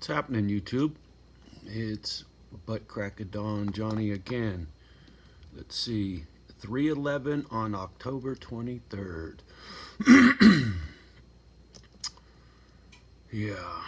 What's happening, YouTube? It's Butt Crack of Dawn Johnny again. Let's see, 3/11 on October 23rd. Yeah,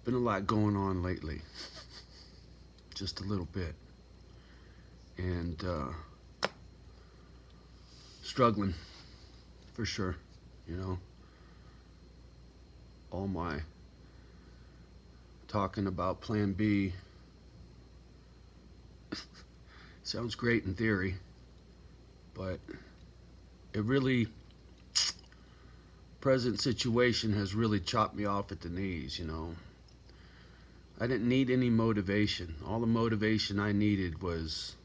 been a lot going on lately, just a little bit, and struggling for sure. You know, all my talking about Plan B sounds great in theory, but it really, present situation has really chopped me off at the knees. You know, I didn't need any motivation. All the motivation I needed was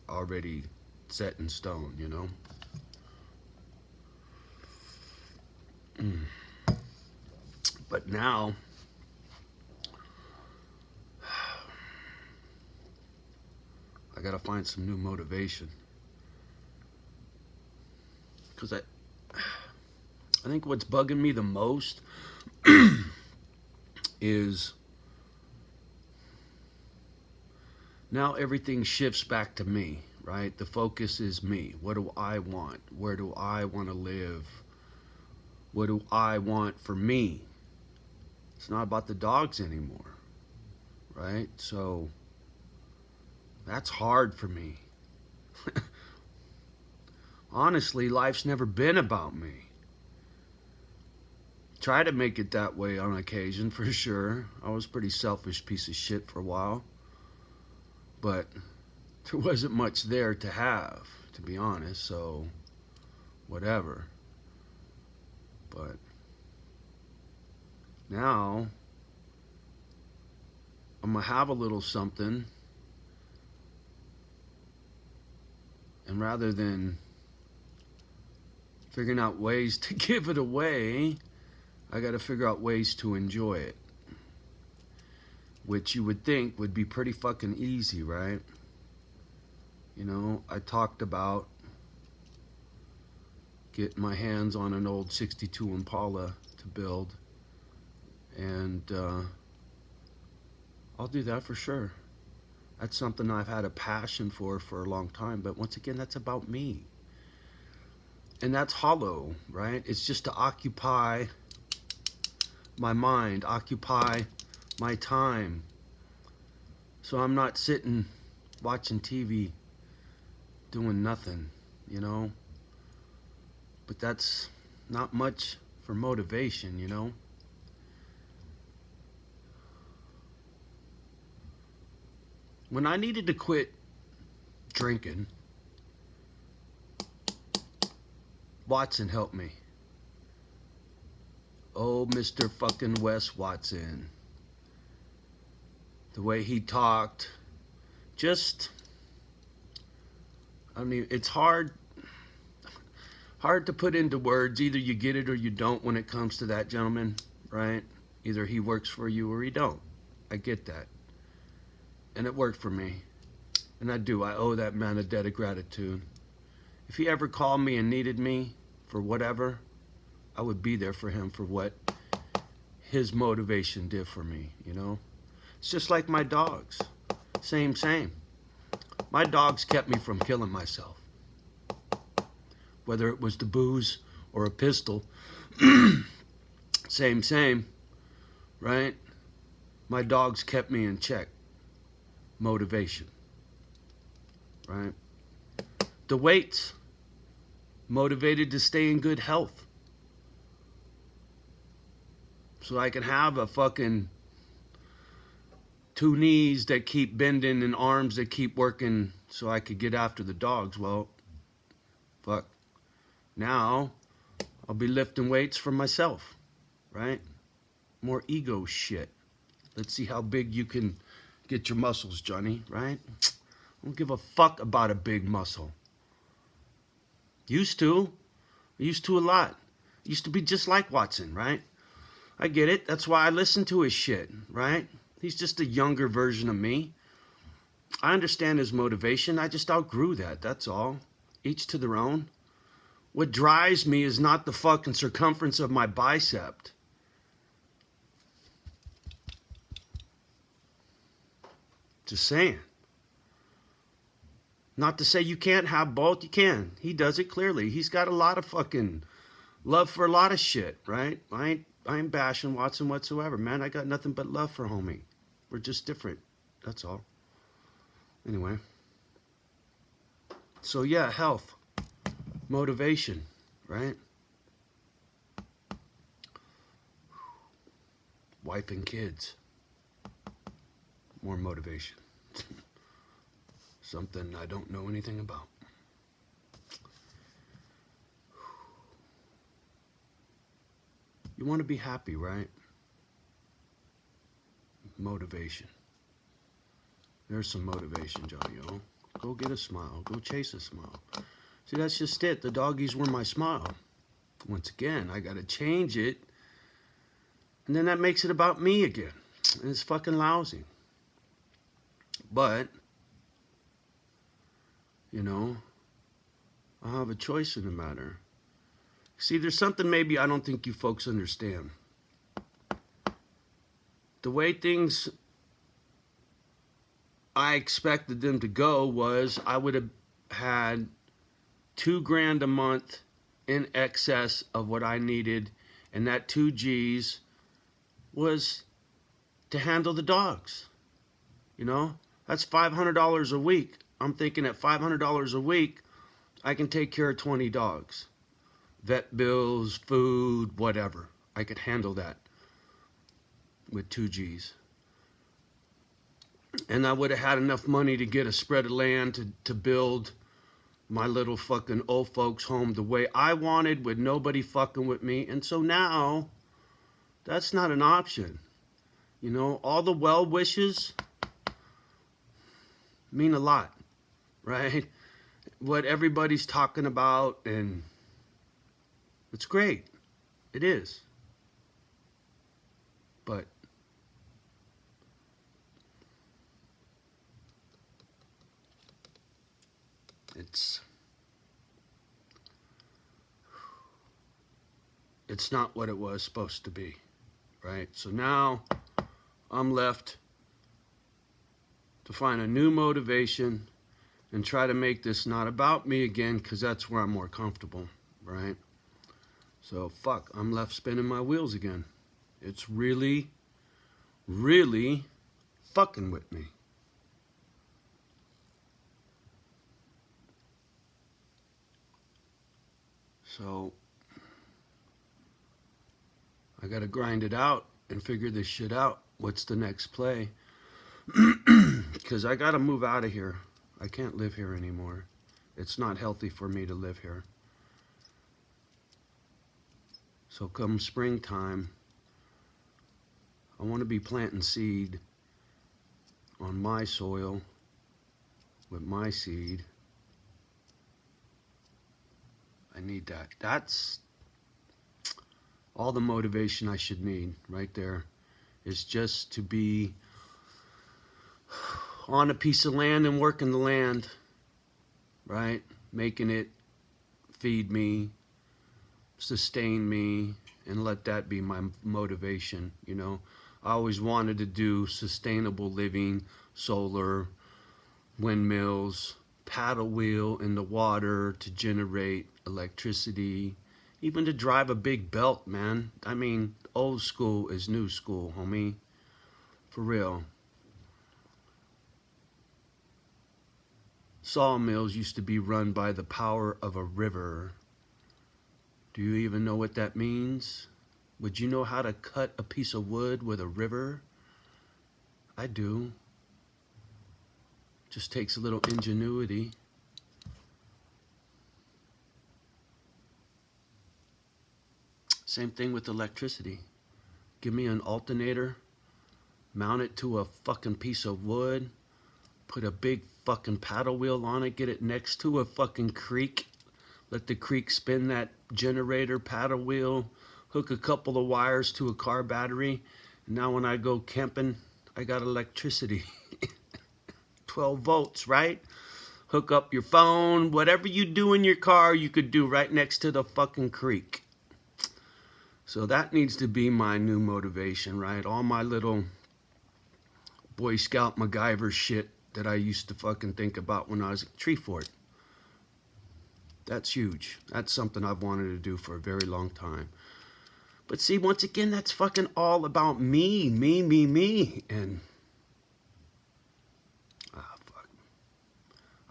already set in stone, you know. But now I gotta find some new motivation, because I think what's bugging me the most is now everything shifts back to me, right? The focus is me. What do I want? Where do I want to live? What do I want for me? It's not about the dogs anymore, right? So that's hard for me. Honestly, life's never been about me. Try to make it that way on occasion, for sure. I was a pretty selfish piece of shit for a while, but there wasn't much there to have, to be honest, so whatever. But now I'm gonna have a little something, and rather than figuring out ways to give it away, I gotta figure out ways to enjoy it, which you would think would be pretty fucking easy, right? You know, I talked about getting my hands on an old 62 Impala to build, and I'll do that for sure. That's something I've had a passion for a long time, but once again, that's about me. And that's hollow, right? It's just to occupy my mind, occupy my time, so I'm not sitting watching TV doing nothing, you know. But that's not much for motivation, you know. When I needed to quit drinking, Watson helped me. Oh, Mr. fucking Wes Watson. The way he talked, just, I mean, it's hard to put into words. Either you get it or you don't when it comes to that gentleman, right? Either he works for you or he don't. I get that. And it worked for me. And I do. I owe that man a debt of gratitude. If he ever called me and needed me for whatever, I would be there for him for what his motivation did for me, you know? It's just like my dogs. Same. My dogs kept me from killing myself. Whether it was the booze or a pistol, same, right? My dogs kept me in check. Motivation, right? The weights, motivated to stay in good health, so I can have a fucking 2 knees that keep bending and arms that keep working so I could get after the dogs. Well, fuck. Now I'll be lifting weights for myself, right? More ego shit. Let's see how big you can get your muscles, Johnny, right? I don't give a fuck about a big muscle. Used to a lot. Used to be just like Watson, right? I get it. That's why I listen to his shit, right? He's just a younger version of me. I understand his motivation. I just outgrew that. That's all. Each to their own. What drives me is not the fucking circumference of my bicep. Just saying. Not to say you can't have both. You can. He does it clearly. He's got a lot of fucking love for a lot of shit, right? I ain't bashing Watson whatsoever, man. I got nothing but love for homie. We're just different. That's all. Anyway. So yeah, health, motivation, right? Wife and kids. More motivation. Something I don't know anything about. You want to be happy, right? Motivation. There's some motivation, Johnny O. Go get a smile. Go chase a smile. See, that's just it. The doggies were my smile. Once again, I got to change it. And then that makes it about me again. And it's fucking lousy. But, you know, I have a choice in the matter. See, there's something maybe I don't think you folks understand. The way things I expected them to go was I would have had $2,000 a month in excess of what I needed, and that 2 G's was to handle the dogs. You know, that's $500 a week. I'm thinking at $500 a week, I can take care of 20 dogs. Vet bills, food, whatever. I could handle that with 2 G's. And I would have had enough money to get a spread of land to build my little fucking old folks home the way I wanted, with nobody fucking with me. And so now, that's not an option. You know, all the well wishes mean a lot, right? What everybody's talking about, and it's great. It is. But it's not what it was supposed to be, right? So now I'm left to find a new motivation and try to make this not about me again, because that's where I'm more comfortable, right? So fuck, I'm left spinning my wheels again. It's really, really fucking with me. So I gotta grind it out and figure this shit out. What's the next play? Because I gotta move out of here. I can't live here anymore. It's not healthy for me to live here. So come springtime, I want to be planting seed on my soil with my seed. I need that. That's all the motivation I should need right there, is just to be on a piece of land and working the land, right? Making it feed me, sustain me, and let that be my motivation. You know, I always wanted to do sustainable living, solar, windmills, paddle wheel in the water to generate electricity, even to drive a big belt, man. I mean, old school is new school, homie. For real. Sawmills used to be run by the power of a river. Do you even know what that means? Would you know how to cut a piece of wood with a river? I do. Just takes a little ingenuity. Same thing with electricity. Give me an alternator, mount it to a fucking piece of wood, put a big fucking paddle wheel on it, get it next to a fucking creek, let the creek spin that generator paddle wheel, hook a couple of wires to a car battery, and now when I go camping, I got electricity. 12 volts, right? Hook up your phone, whatever you do in your car, you could do right next to the fucking creek. So that needs to be my new motivation, right? All my little Boy Scout MacGyver shit that I used to fucking think about when I was at Treefort. That's huge. That's something I've wanted to do for a very long time. But see, once again, that's fucking all about me. And, fuck.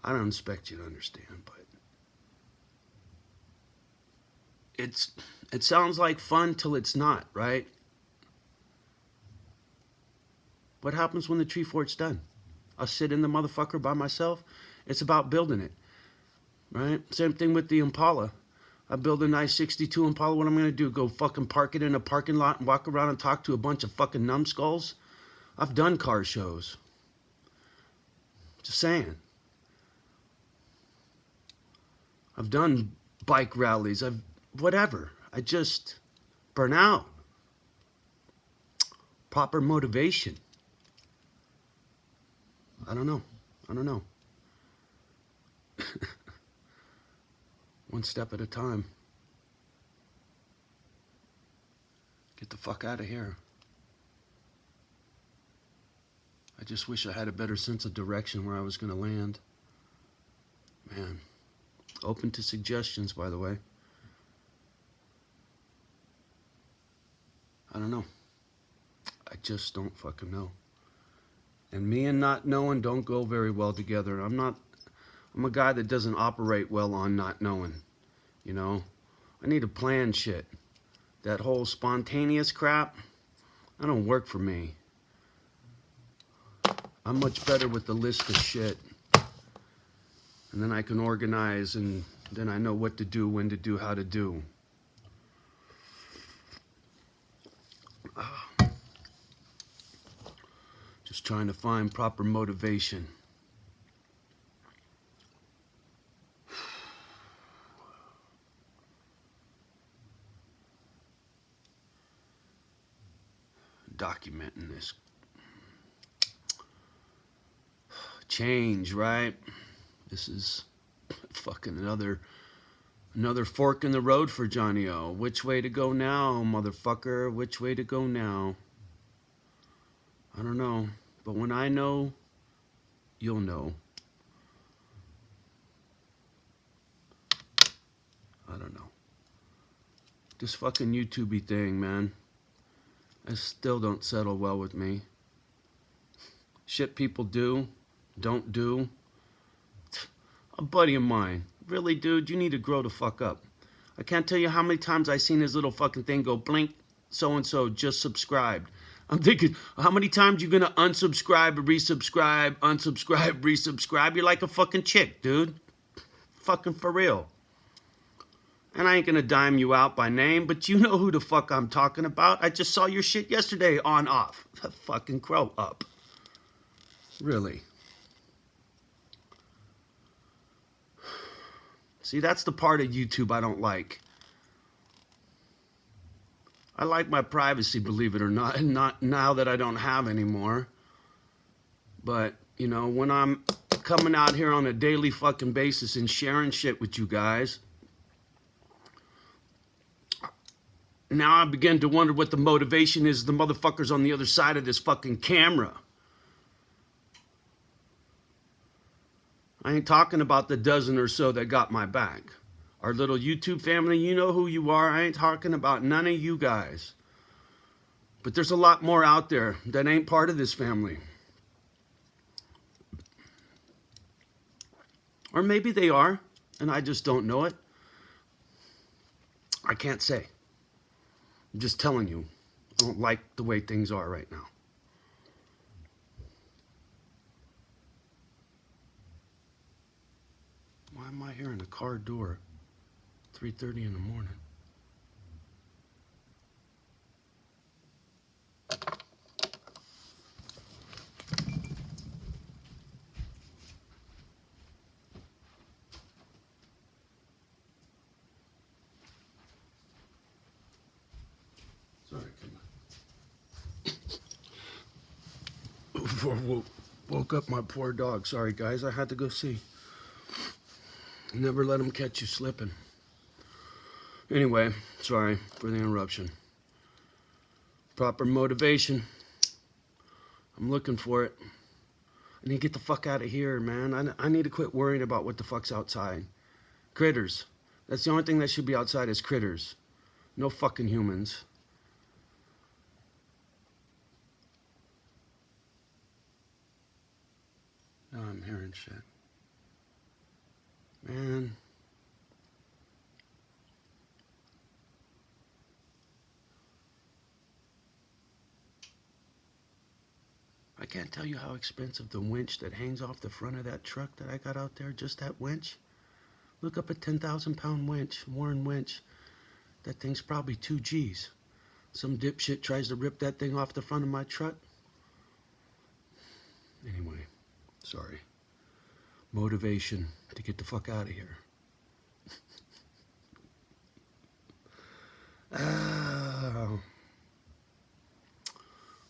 I don't expect you to understand, but it sounds like fun till it's not, right? What happens when the Treefort's done? I'll sit in the motherfucker by myself. It's about building it, right? Same thing with the Impala. I build a nice 62 Impala. What I'm going to do, go fucking park it in a parking lot and walk around and talk to a bunch of fucking numbskulls? I've done car shows. Just saying. I've done bike rallies. Whatever. I just burn out. Proper motivation. I don't know. One step at a time. Get the fuck out of here. I just wish I had a better sense of direction where I was going to land. Man. Open to suggestions, by the way. I don't know. I just don't fucking know. And me and not knowing don't go very well together. I'm a guy that doesn't operate well on not knowing. You know? I need to plan shit. That whole spontaneous crap, that don't work for me. I'm much better with the list of shit. And then I can organize, and then I know what to do, when to do, how to do. Just trying to find proper motivation. Documenting this change, right? This is fucking another fork in the road for Johnny O. Which way to go now, motherfucker? Which way to go now? I don't know. But when I know, you'll know. I don't know. This fucking YouTube-y thing, man. I still don't settle well with me. Shit people do, don't do. A buddy of mine. Really, dude, you need to grow the fuck up. I can't tell you how many times I seen his little fucking thing go blink, so-and-so just subscribed. I'm thinking, how many times you gonna unsubscribe, resubscribe, unsubscribe, resubscribe? You're like a fucking chick, dude. Fucking for real. And I ain't gonna dime you out by name, but you know who the fuck I'm talking about. I just saw your shit yesterday on off. Fucking grow up. Really. See, that's the part of YouTube I don't like. I like my privacy, believe it or not, and not now that I don't have anymore. But, you know, when I'm coming out here on a daily fucking basis and sharing shit with you guys, now I begin to wonder what the motivation is of the motherfuckers on the other side of this fucking camera. I ain't talking about the dozen or so that got my back. Our little YouTube family, you know who you are. I ain't talking about none of you guys. But there's a lot more out there that ain't part of this family. Or maybe they are, and I just don't know it. I can't say. I'm just telling you, I don't like the way things are right now. Why am I hearing a car door at 3:30 in the morning? Sorry, woke up my poor dog. Sorry, guys, I had to go see. Never let them catch you slipping. Anyway, sorry for the interruption. Proper motivation. I'm looking for it. I need to get the fuck out of here, man. I need to quit worrying about what the fuck's outside. Critters. That's the only thing that should be outside is critters. No fucking humans. Now I'm hearing shit. Man. I can't tell you how expensive the winch that hangs off the front of that truck that I got out there, just that winch. Look up a 10,000 pound winch, Warren winch. That thing's probably 2 G's. Some dipshit tries to rip that thing off the front of my truck. Anyway, sorry. Motivation to get the fuck out of here.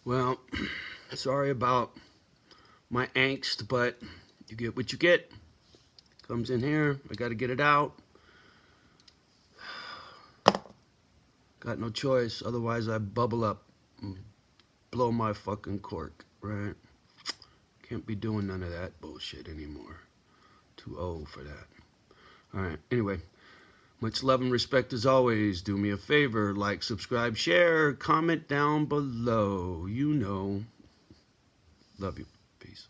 Well, sorry about my angst, but you get what you get. Comes in here, I gotta get it out. Got no choice, otherwise I bubble up and blow my fucking cork, right? Can't be doing none of that bullshit anymore. Too old for that. Alright, anyway. Much love and respect as always. Do me a favor, like, subscribe, share, comment down below. You know. Love you. Peace.